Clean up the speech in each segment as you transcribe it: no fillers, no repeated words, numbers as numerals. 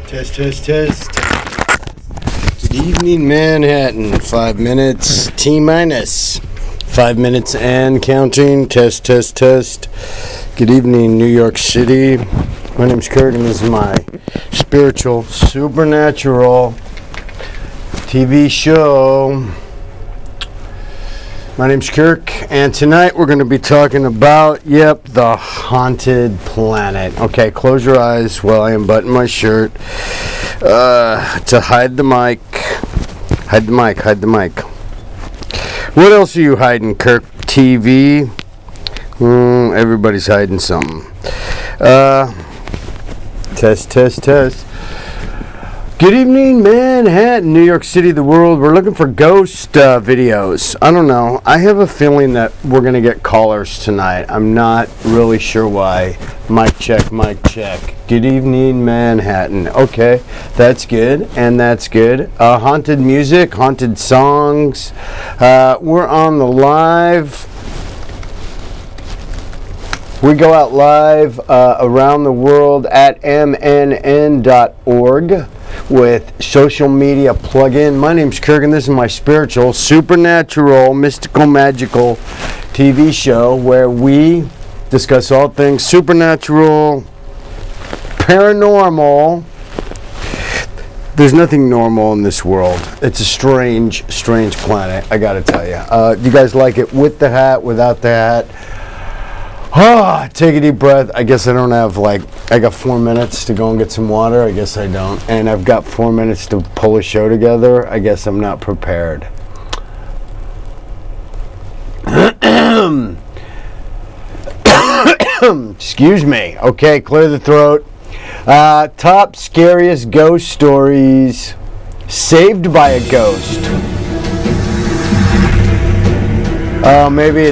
Test, test, test. Good evening, Manhattan. 5 minutes, T-minus. 5 minutes and counting. Test, test, test. Good evening, New York City. My name's Kirk, and this is my spiritual, supernatural TV show. My name's Kirk, and tonight we're going to be talking about, the haunted planet. Okay, close your eyes while I unbutton my shirt to hide the mic. Hide the mic, hide the mic. What else are you hiding, Kirk TV? Everybody's hiding something. Test, test, test. Good evening, Manhattan, New York City, the world. We're looking for ghost videos. I don't know. I have a feeling that we're going to get callers tonight. I'm not really sure why. Mic check, mic check. Good evening, Manhattan. Okay, that's good, and that's good. Haunted music, haunted songs. We're on the live. We go out live around the world at mnn.org. with social media plug-in. My name's Kirk, and this is my spiritual, supernatural, mystical, magical TV show where we discuss all things supernatural, paranormal. There's nothing normal in this world. It's a strange, strange planet, I gotta tell you. Do you guys like it with the hat, without the hat? Take a deep breath. I guess I don't have I got 4 minutes to go and get some water. I guess I don't. And I've got 4 minutes to pull a show together. I guess I'm not prepared. Excuse me. Okay, clear the throat. Top scariest ghost stories. Saved by a ghost. Maybe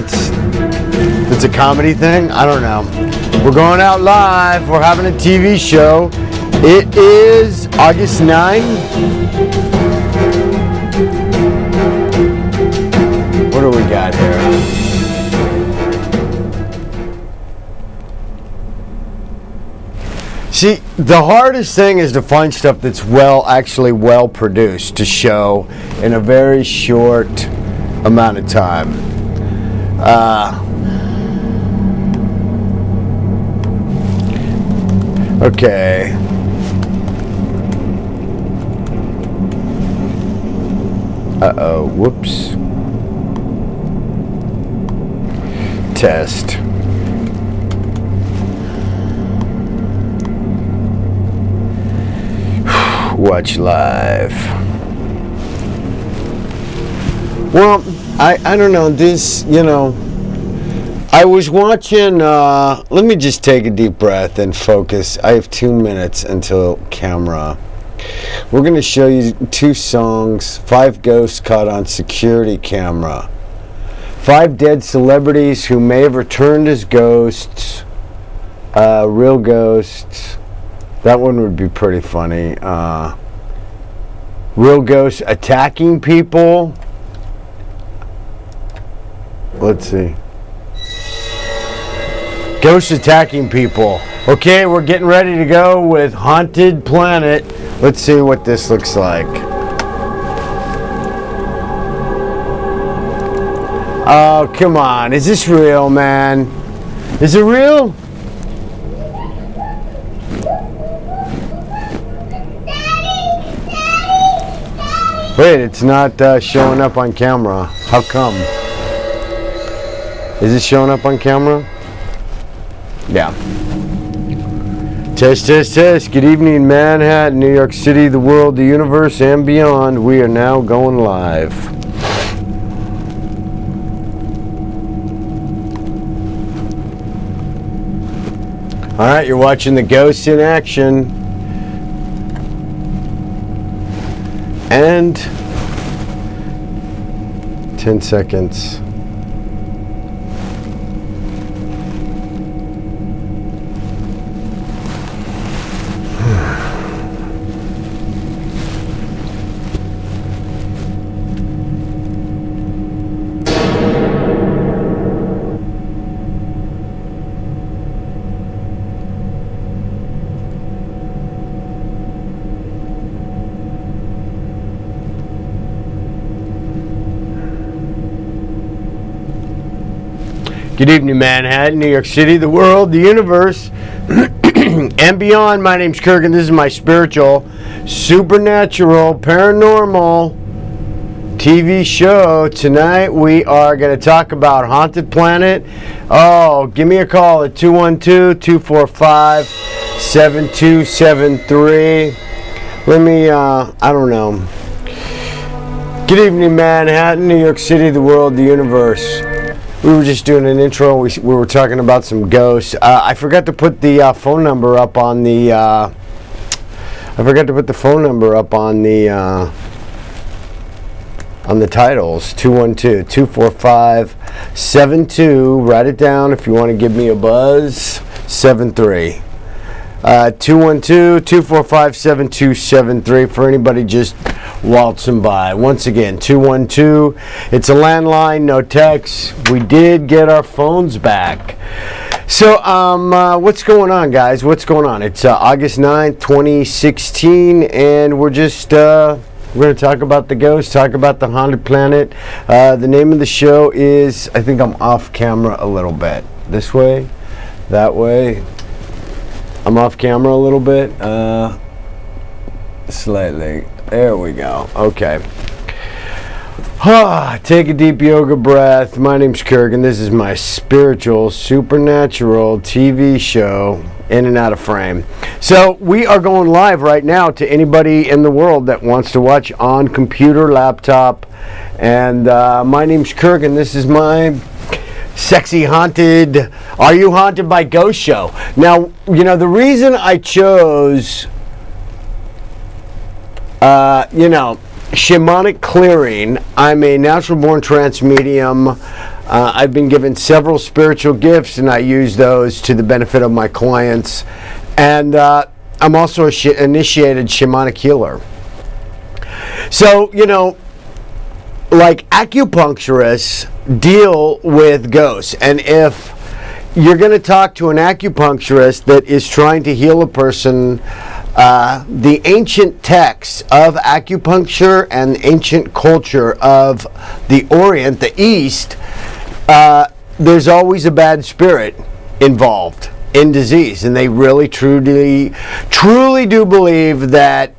it's a comedy thing. I don't know. We're going out live. We're having a TV show. It is August 9. What do we got here? See, the hardest thing is to find stuff that's actually well produced to show in a very short amount of time. Okay. Uh-oh, whoops. Test. Watch live. Well, I don't know, this, I was watching, let me just take a deep breath and focus. I have 2 minutes until camera. We're going to show you 2 songs, 5 ghosts caught on security camera. 5 dead celebrities who may have returned as ghosts, real ghosts. That one would be pretty funny. Real ghosts attacking people. Let's see. Ghosts attacking people. Okay, we're getting ready to go with Haunted Planet. Let's see what this looks like. Oh, come on. Is this real, man? Is it real? Wait, it's not showing up on camera. How come? Is it showing up on camera? Yeah. Test, test, test. Good evening, Manhattan, New York City, the world, the universe, and beyond. We are now going live. All right, you're watching the ghosts in action. And 10 seconds. Good evening, Manhattan, New York City, the world, the universe, and beyond. My name's Kirk, and this is my spiritual, supernatural, paranormal TV show. Tonight we are going to talk about Haunted Planet. Oh, give me a call at 212-245-7273. Let me, I don't know. Good evening, Manhattan, New York City, the world, the universe. We were just doing an intro. We were talking about some ghosts. I forgot to put the phone number up on the. I forgot to put the phone number up on the titles. 212-245-72. Write it down if you want to give me a buzz. 73. 212-245-7273 for anybody just waltzing by. Once again, 212. It's a landline, no text. We did get our phones back. So, what's going on, guys? What's going on? It's August 9th, 2016, and we're just we're going to talk about the ghosts, talk about the Haunted Planet. The name of the show is, I think I'm off camera a little bit. This way, that way. I'm off camera a little bit, slightly. There we go. Okay. Take a deep yoga breath. My name's Kirk, and this is my spiritual, supernatural TV show, In and Out of Frame. So we are going live right now to anybody in the world that wants to watch on computer, laptop, and my name's Kirk, and this is my sexy haunted, Are You Haunted by Ghost show. Now, you know, the reason I chose, shamanic clearing, I'm a natural born trance medium. I've been given several spiritual gifts, and I use those to the benefit of my clients. And I'm also an initiated shamanic healer. So, you know, like acupuncturists deal with ghosts, and if you're going to talk to an acupuncturist that is trying to heal a person, the ancient texts of acupuncture and ancient culture of the Orient, the East, there's always a bad spirit involved in disease, and they really truly do believe that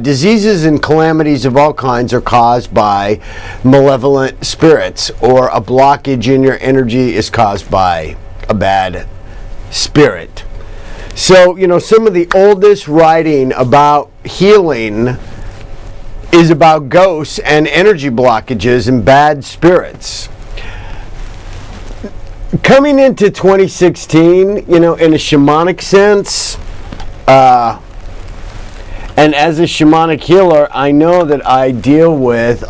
diseases and calamities of all kinds are caused by malevolent spirits, or a blockage in your energy is caused by a bad spirit. So, you know, some of the oldest writing about healing is about ghosts and energy blockages and bad spirits. Coming into 2016, you know, in a shamanic sense, and as a shamanic healer, I know that I deal with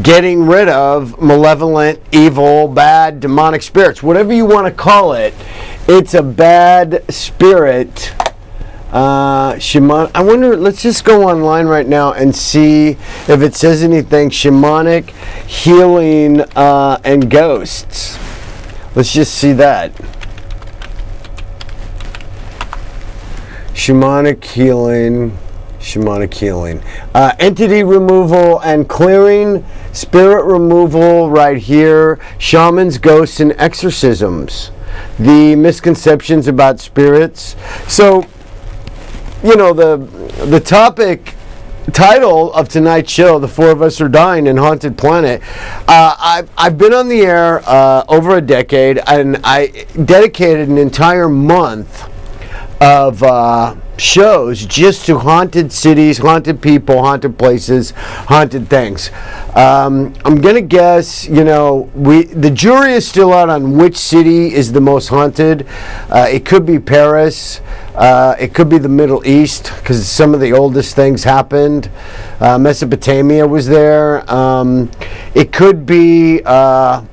getting rid of malevolent, evil, bad, demonic spirits. Whatever you want to call it, it's a bad spirit. Shaman. I wonder, let's just go online right now and see if it says anything. Shamanic healing and ghosts. Let's just see that. Shamanic healing, entity removal and clearing, spirit removal right here, shamans, ghosts, and exorcisms. The misconceptions about spirits. So, you know, the title of tonight's show, The Four of Us Are Dying in Haunted Planet. I've been on the air over a decade, and I dedicated an entire month of shows just to haunted cities, haunted people, haunted places, haunted things. I'm gonna guess, you know, the jury is still out on which city is the most haunted. It could be Paris, it could be the Middle East, because some of the oldest things happened. Mesopotamia was there. It could be I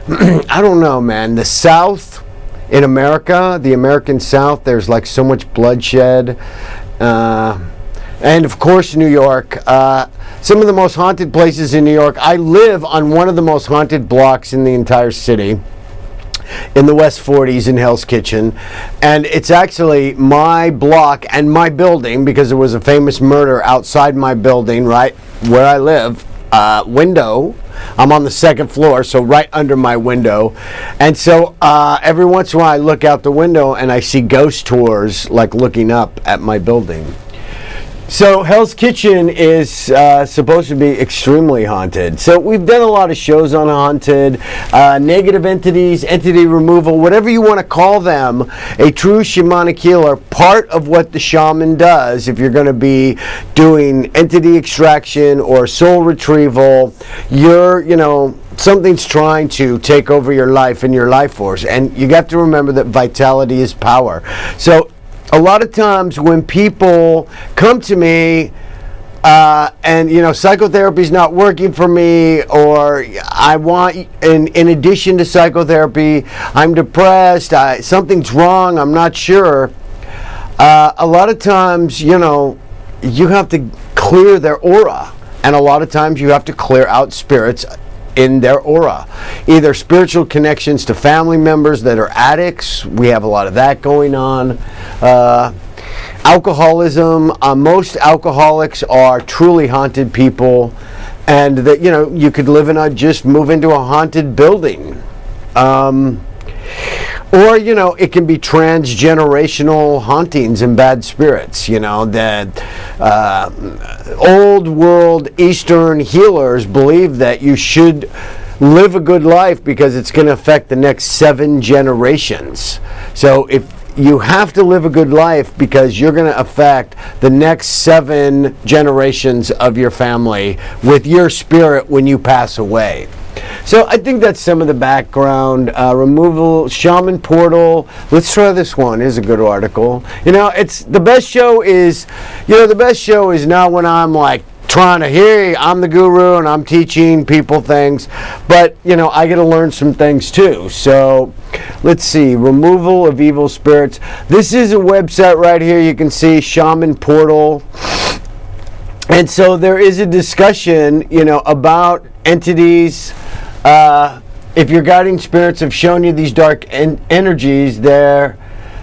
don't know, man, the South. In America, the American South, there's like so much bloodshed. And of course, New York. Some of the most haunted places in New York. I live on one of the most haunted blocks in the entire city, in the West 40s in Hell's Kitchen. And it's actually my block and my building, because there was a famous murder outside my building, right where I live. window. I'm on the second floor, so right under my window. And so every once in a while I look out the window and I see ghost tours like looking up at my building. So Hell's Kitchen is supposed to be extremely haunted. So we've done a lot of shows on haunted, negative entities, entity removal, whatever you want to call them. A true shamanic healer, part of what the shaman does, if you're going to be doing entity extraction or soul retrieval, something's trying to take over your life and your life force. And you got to remember that vitality is power. So a lot of times when people come to me and psychotherapy's not working for me, or I want, in addition to psychotherapy, I'm depressed, something's wrong, I'm not sure. A lot of times, you have to clear their aura, and a lot of times you have to clear out spirits in their aura, either spiritual connections to family members that are addicts. We have a lot of that going on. Alcoholism. Most alcoholics are truly haunted people, and that you could just move into a haunted building. Or, it can be transgenerational hauntings and bad spirits, that old world Eastern healers believe that you should live a good life because it's going to affect the next 7 generations. So if you have to live a good life because you're going to affect the next 7 generations of your family with your spirit when you pass away. So I think that's some of the background. Removal, shaman portal. Let's try this one. Here's a good article. It's the best show is, the best show is not when I'm like trying to, hey, I'm the guru and I'm teaching people things, but I get to learn some things too. So let's see, removal of evil spirits. This is a website right here. You can see shaman portal. And so there is a discussion, about entities. If your guiding spirits have shown you these dark energies there,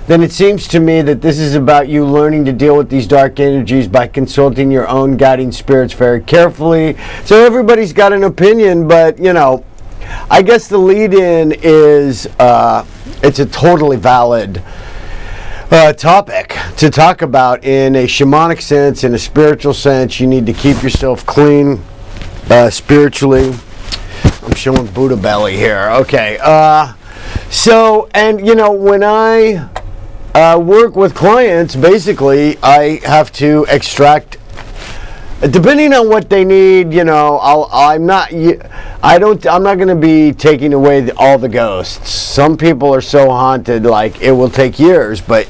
then it seems to me that this is about you learning to deal with these dark energies by consulting your own guiding spirits very carefully. So everybody's got an opinion, but I guess the lead-in is it's a totally valid topic to talk about in a shamanic sense, in a spiritual sense. You need to keep yourself clean spiritually. I'm showing Buddha belly here. Okay. So, and when I work with clients, basically I have to extract, depending on what they need. I'm not going to be taking away all the ghosts. Some people are so haunted, like it will take years, but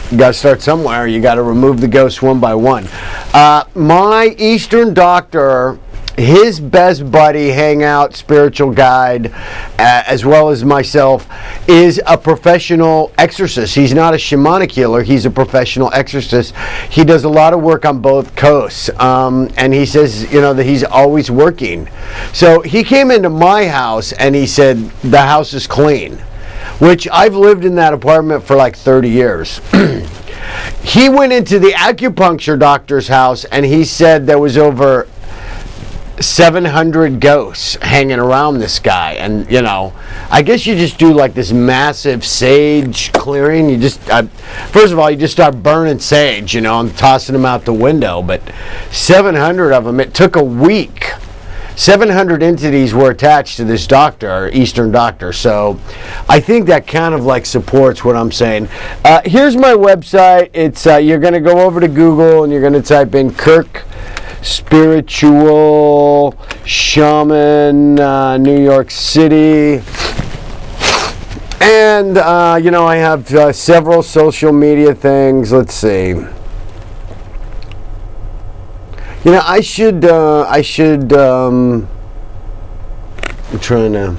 you got to start somewhere. You got to remove the ghosts one by one. My Eastern doctor, his best buddy, hangout, spiritual guide, as well as myself, is a professional exorcist. He's not a shamanic healer. He's a professional exorcist. He does a lot of work on both coasts. And he says, that he's always working. So he came into my house and he said, the house is clean, which I've lived in that apartment for like 30 years. He went into the acupuncture doctor's house and he said there was over 700 ghosts hanging around this guy. And I guess you just do like this massive sage clearing. You just first of all, you just start burning sage, and tossing them out the window. But 700 of them, it took a week. 700 entities were attached to this doctor, Eastern doctor. So I think that kind of like supports what I'm saying. Here's my website. It's you're going to go over to Google and you're going to type in Kirk Spiritual Shaman, New York City. And, I have several social media things. Let's see. I should, I'm trying to,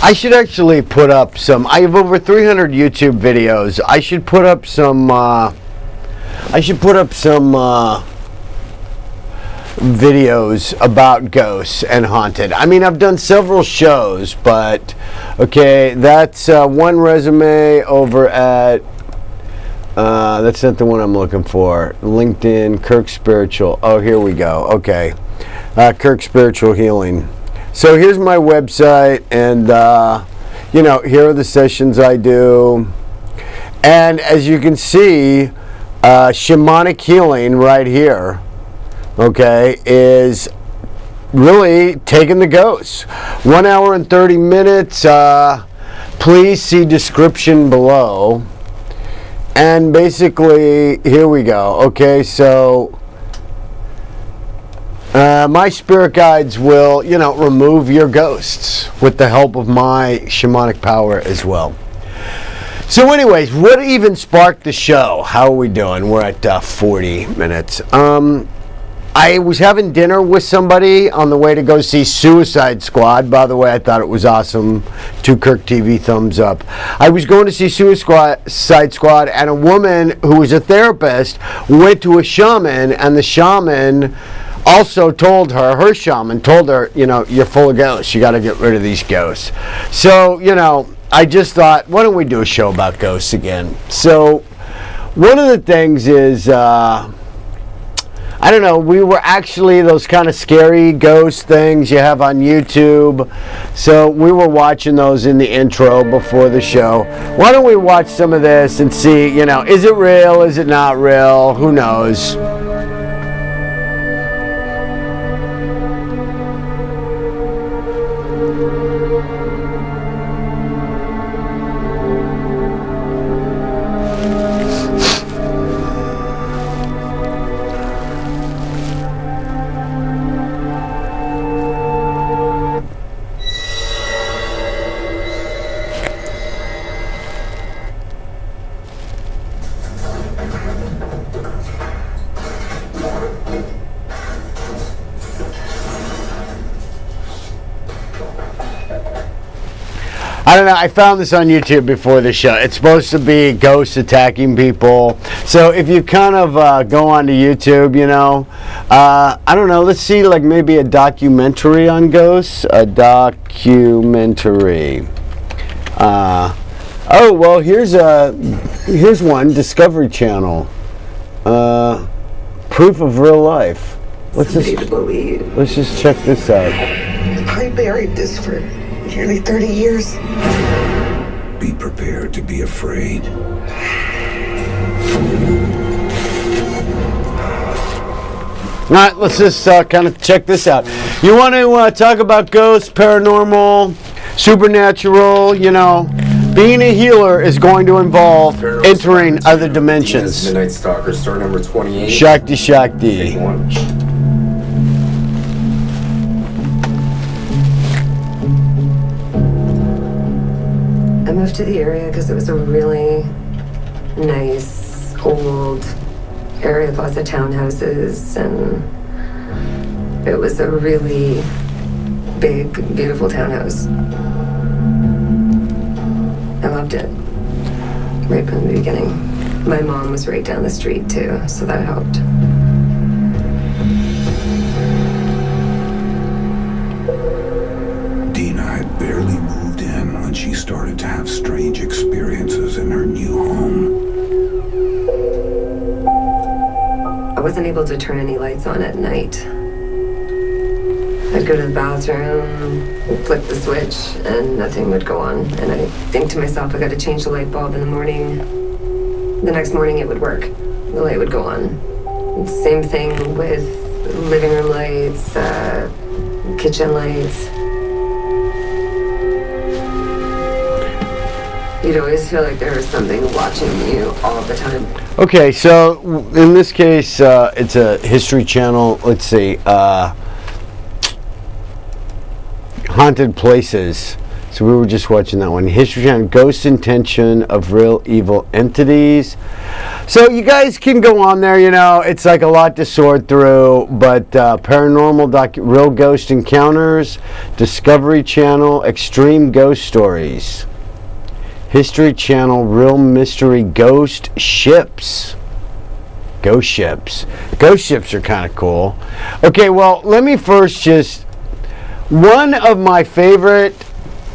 I should actually put up some, I have over 300 YouTube videos. I should put up some, videos about ghosts and haunted. I mean, I've done several shows, but okay, that's one resume over at that's not the one I'm looking for. LinkedIn, Kirk Spiritual. Oh, here we go. Okay. Kirk Spiritual Healing. So here's my website, and here are the sessions I do. And as you can see, shamanic healing right here, okay, is really taking the ghosts. 1 hour and 30 minutes. Please see description below. And basically, here we go. Okay, so my spirit guides will, remove your ghosts with the help of my shamanic power as well. So anyways, what even sparked the show? How are we doing? We're at 40 minutes. I was having dinner with somebody on the way to go see Suicide Squad. By the way, I thought it was awesome. 2 Kirk TV thumbs up. I was going to see Suicide Squad, and a woman who was a therapist went to a shaman, and the shaman also told her, her shaman told her, you're full of ghosts. You got to get rid of these ghosts. So, I just thought, why don't we do a show about ghosts again? So, one of the things is, I don't know, we were actually those kind of scary ghost things you have on YouTube. So we were watching those in the intro before the show. Why don't we watch some of this and see, is it real? Is it not real? Who knows? I don't know, I found this on YouTube before the show. It's supposed to be ghosts attacking people. So if you kind of go onto YouTube, I don't know, let's see like maybe a documentary on ghosts. A documentary. Oh, well, here's one, Discovery Channel. Proof of real life. Let's just check this out. I buried this for nearly 30 years. Be prepared to be afraid. All right, let's just kind of check this out. You want to talk about ghosts, paranormal, supernatural, being a healer is going to involve entering other dimensions. Midnight Stalker, star number 28. Shakti. Take one. I moved to the area because it was a really nice, old area with lots of townhouses, and it was a really big, beautiful townhouse. I loved it right from the beginning. My mom was right down the street too, so that helped. Dina had barely moved in when she started to have strange experiences in her new home. I wasn't able to turn any lights on at night. I'd go to the bathroom, flip the switch, and nothing would go on. And I'd think to myself, I gotta change the light bulb in the morning. The next morning it would work. The light would go on. Same thing with living room lights, kitchen lights. You'd always feel like there was something watching you all the time. Okay, so in this case, it's a History Channel. Let's see, Haunted Places. So we were just watching that one. History Channel, Ghost Intention of Real Evil Entities. So you guys can go on there, it's like a lot to sort through, but paranormal real ghost encounters, Discovery Channel, Extreme Ghost Stories. History Channel, Real Mystery Ghost Ships. Ghost ships. Ghost ships are kind of cool. Okay, well, let me first one of my favorite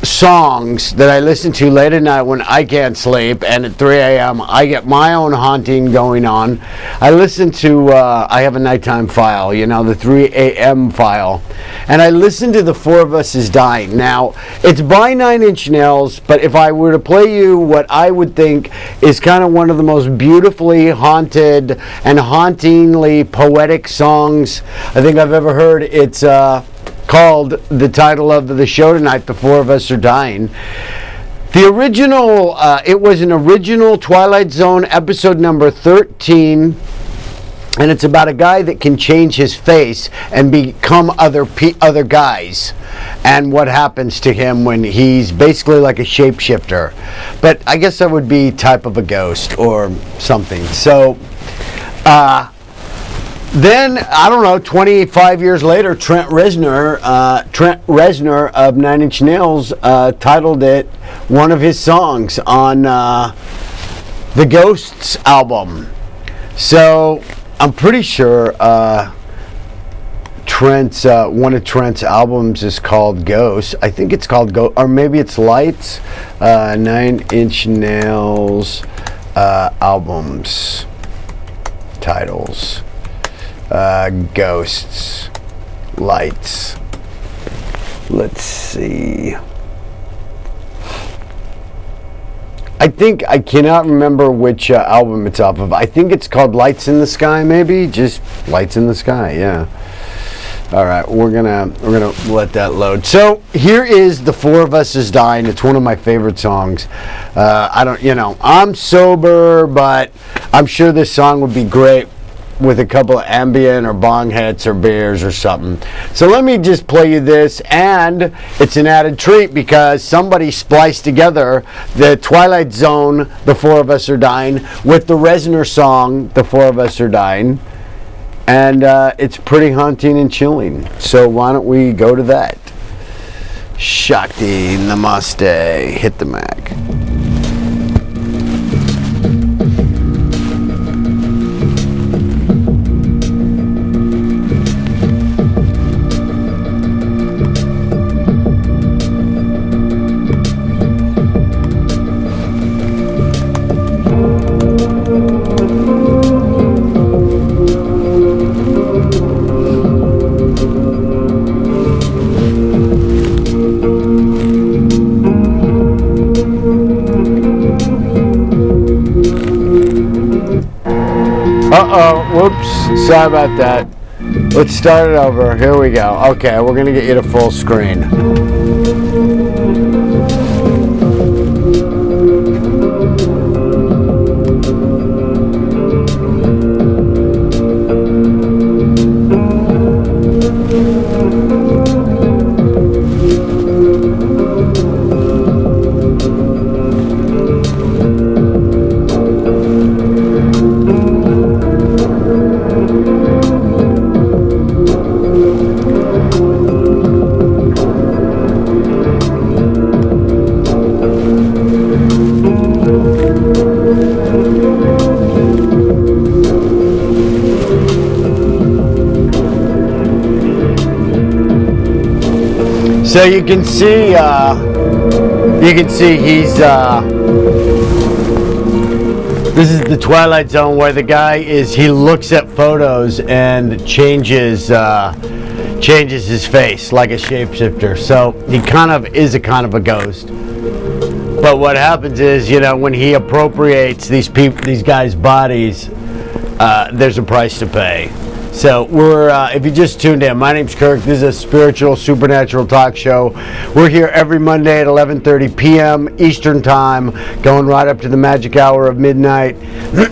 songs that I listen to late at night when I can't sleep, and at 3 a.m. I get my own haunting going on. I listen to, I have a nighttime file, the 3 a.m. file, and I listen to The Four of Us is Dying. Now, it's by Nine Inch Nails, but if I were to play you what I would think is kind of one of the most beautifully haunted and hauntingly poetic songs I think I've ever heard, it's called the title of the show tonight, The Four of Us Are Dying. The original, it was an original Twilight Zone episode number 13, and it's about a guy that can change his face and become other guys, and what happens to him when he's basically like a shapeshifter. But I guess that would be type of a ghost or something. So, then, I don't know, 25 years later, Trent Reznor of Nine Inch Nails titled it one of his songs on the Ghosts album. So, I'm pretty sure one of Trent's albums is called Ghosts. I think it's called Ghost, or maybe it's Lights. Nine Inch Nails albums titles. Ghosts, Lights. Let's see. I cannot remember which album it's off of. I think it's called Lights in the Sky, maybe? Just Lights in the Sky, yeah. All right, we're gonna let that load. So here is The Four of Us is Dying. It's one of my favorite songs. I'm sober, but I'm sure this song would be great with a couple of Ambien or bong hits or beers or something. So let me just play you this, and it's an added treat because somebody spliced together the Twilight Zone, The Four of Us Are Dying, with the Reznor song, The Four of Us Are Dying, and it's pretty haunting and chilling. So why don't we go to that? Shakti Namaste. Hit the Mac. Whoops, sorry about that. Let's start it over. Here we go. Okay, we're going to get you to full screen. So you can see he's this is the Twilight Zone where the guy he looks at photos and changes his face like a shapeshifter. So he kind of is a ghost. But what happens is, when he appropriates these guys' bodies, there's a price to pay. So if you just tuned in, my name's Kirk. This is a spiritual, supernatural talk show. We're here every Monday at 11:30 p.m. Eastern Time, going right up to the magic hour of midnight.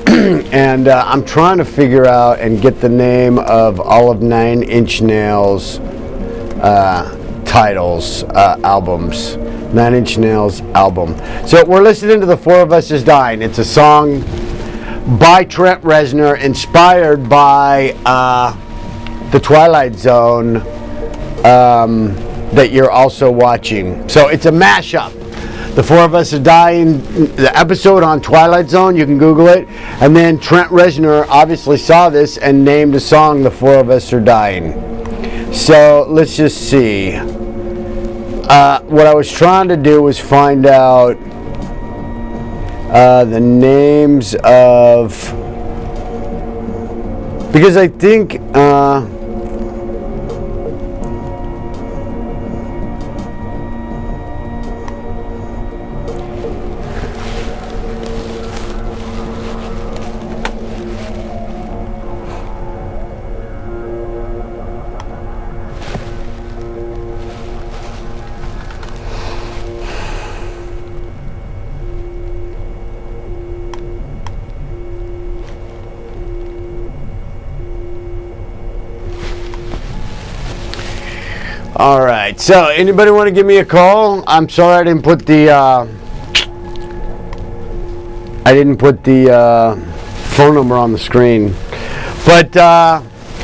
And I'm trying to figure out and get the name of all of Nine Inch Nails titles, albums. Nine Inch Nails album. So we're listening to The Four of Us is Dying. It's a song by Trent Reznor, inspired by the Twilight Zone that you're also watching. So it's a mashup. The Four of Us Are Dying, the episode on Twilight Zone, you can Google it. And then Trent Reznor obviously saw this and named the song The Four of Us Are Dying. So let's just see. what I was trying to do was find out the names of, because I think all right, so anybody want to give me a call? I'm sorry I didn't put the phone number on the screen, but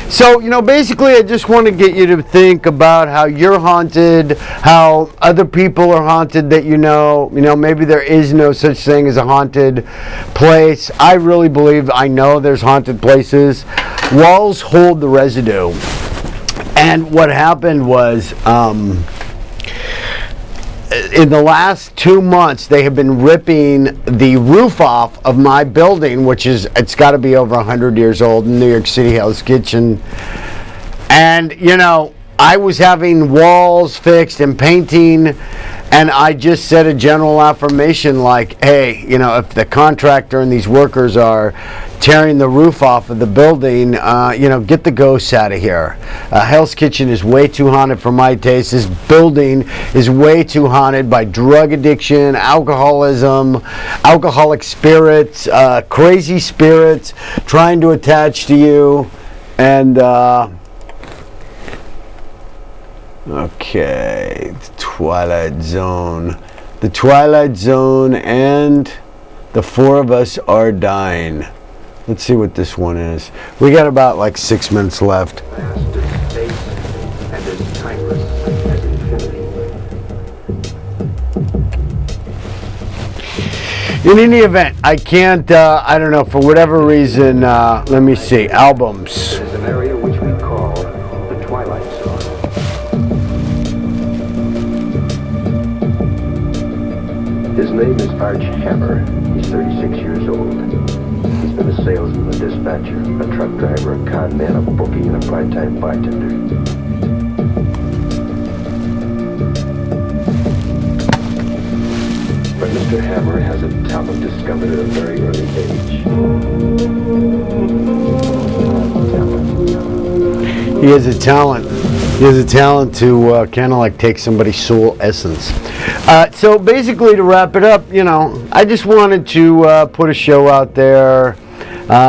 so basically I just want to get you to think about how you're haunted, how other people are haunted that maybe there is no such thing as a haunted place. I really believe I know there's haunted places. Walls hold the residue. And what happened was, in the last 2 months, they have been ripping the roof off of my building, it's got to be over 100 years old, in New York City Hell's Kitchen. And, I was having walls fixed and painting, and I just said a general affirmation like, hey, if the contractor and these workers are tearing the roof off of the building, get the ghosts out of here. Hell's Kitchen is way too haunted for my taste. This building is way too haunted by drug addiction, alcoholism, alcoholic spirits, crazy spirits trying to attach to you. And, okay, the Twilight Zone. The Twilight Zone and The Four of Us Are Dying. Let's see what this one is. We got about 6 minutes left. Vast as space and as timeless as infinity. In any event, I can't, I don't know, for whatever reason, let me see, albums. There's an area which we call the Twilight Zone. His name is Arch Hammer. He's 36 years old. He's been a salesman, a dispatcher, a truck driver, a con man, a bookie, and a part-time bartender. But Mr. Hammer has a talent discovered at a very early age. He has a talent. He has a talent to kind of take somebody's soul essence. So basically, to wrap it up, I just wanted to put a show out there,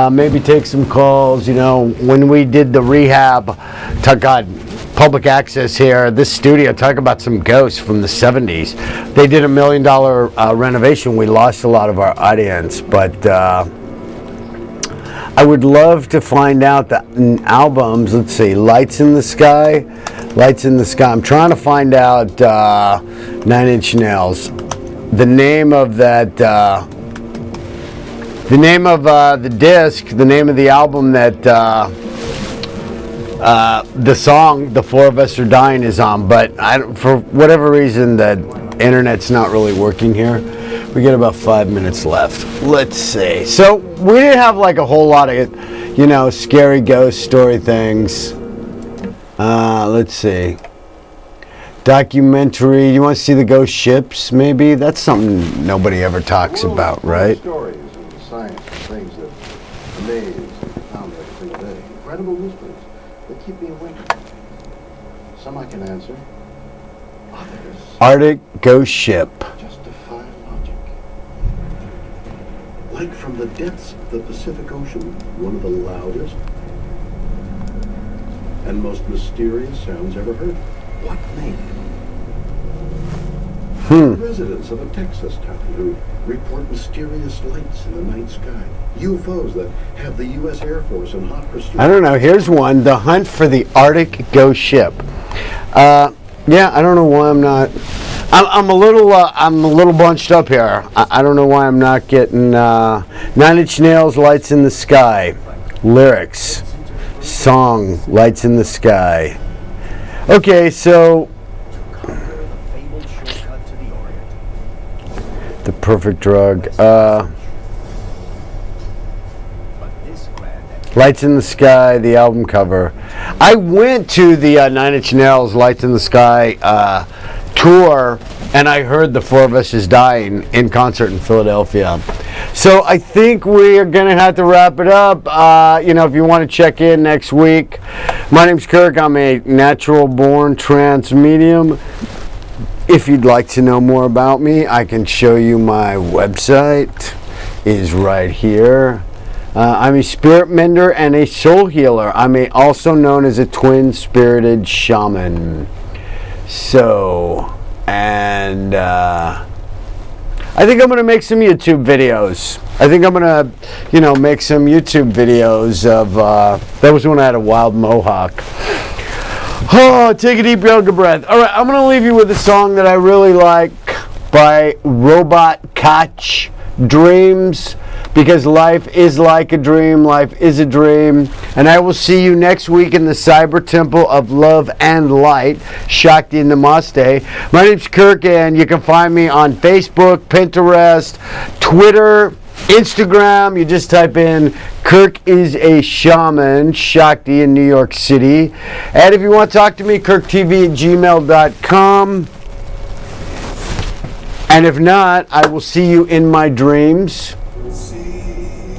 maybe take some calls. When we did the rehab, public access here, this studio, talk about some ghosts from the 70s. They did $1 million renovation. We lost a lot of our audience, but I would love to find out the albums. Let's see, Lights in the Sky. I'm trying to find out 9 Inch Nails. The name of that, the name of the disc, the name of the album that the song "The Four of Us Are Dying" is on. But for whatever reason, the internet's not really working here. We got about 5 minutes left. Let's see. So we didn't have a whole lot of, scary ghost story things. Let's see. Documentary. You want to see the ghost ships? Maybe that's something nobody ever talks about, right? Stories and science and things that amaze and confound every single day. Incredible mysteries that keep me awake. Some I can answer. Others Arctic ghost ship. just defy logic. Like from the depths of the Pacific Ocean, one of the loudest and most mysterious sounds ever heard. What name? Residents of a Texas town who report mysterious lights in the night sky. UFOs that have the U.S. Air Force in hot pursuit. I don't know. Here's one. The hunt for the Arctic ghost ship. Yeah, I don't know why I'm not. I'm a little bunched up here. I don't know why I'm not getting 9 Inch Nails, Lights in the Sky, lyrics, song, Lights in the Sky. Okay, so The Perfect Drug. Lights in the Sky, the album cover. I went to the Nine Inch Nails Lights in the Sky tour, and I heard The Four of Us Is Dying in concert in Philadelphia. So I think we are going to have to wrap it up. If you want to check in next week, my name's Kirk. I'm a natural-born trance medium. If you'd like to know more about me, I can show you my website. Is right here. I'm a spirit mender and a soul healer. I'm also known as a twin-spirited shaman. So, and I think I'm going to make some YouTube videos. I think I'm going to, make some YouTube videos of, that was when I had a wild mohawk. Oh, take a deep yoga breath. All right, I'm going to leave you with a song that I really like by Robot Koch, Dreams, because life is like a dream, life is a dream. And I will see you next week in the Cyber Temple of Love and Light, Shakti and Namaste. My name's Kirk, and you can find me on Facebook, Pinterest, Twitter, Instagram. You just type in Kirk is a Shaman, Shakti in New York City. And if you want to talk to me, kirktv@gmail.com. And if not, I will see you in my dreams.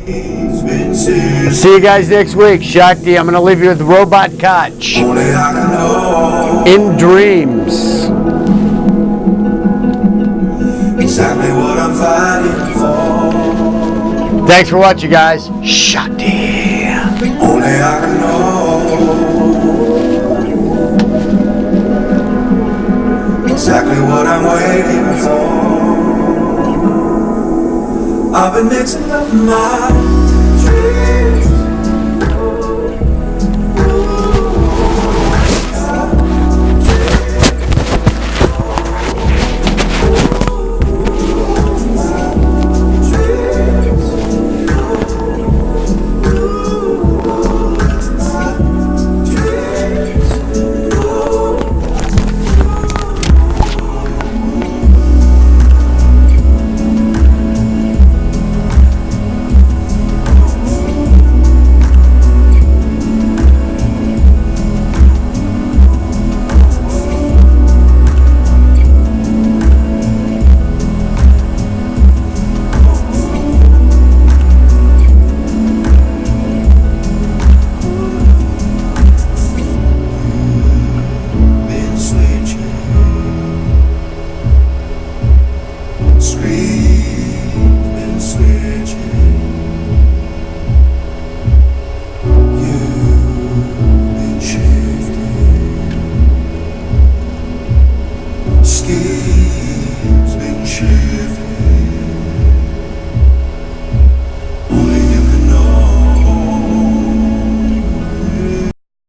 See you guys next week. Shakti, I'm going to leave you with Robot Koch. In dreams. Exactly what I'm fighting for. Thanks for watching, guys. Shakti. Only I can know exactly what I'm waiting for. I've been mixing up my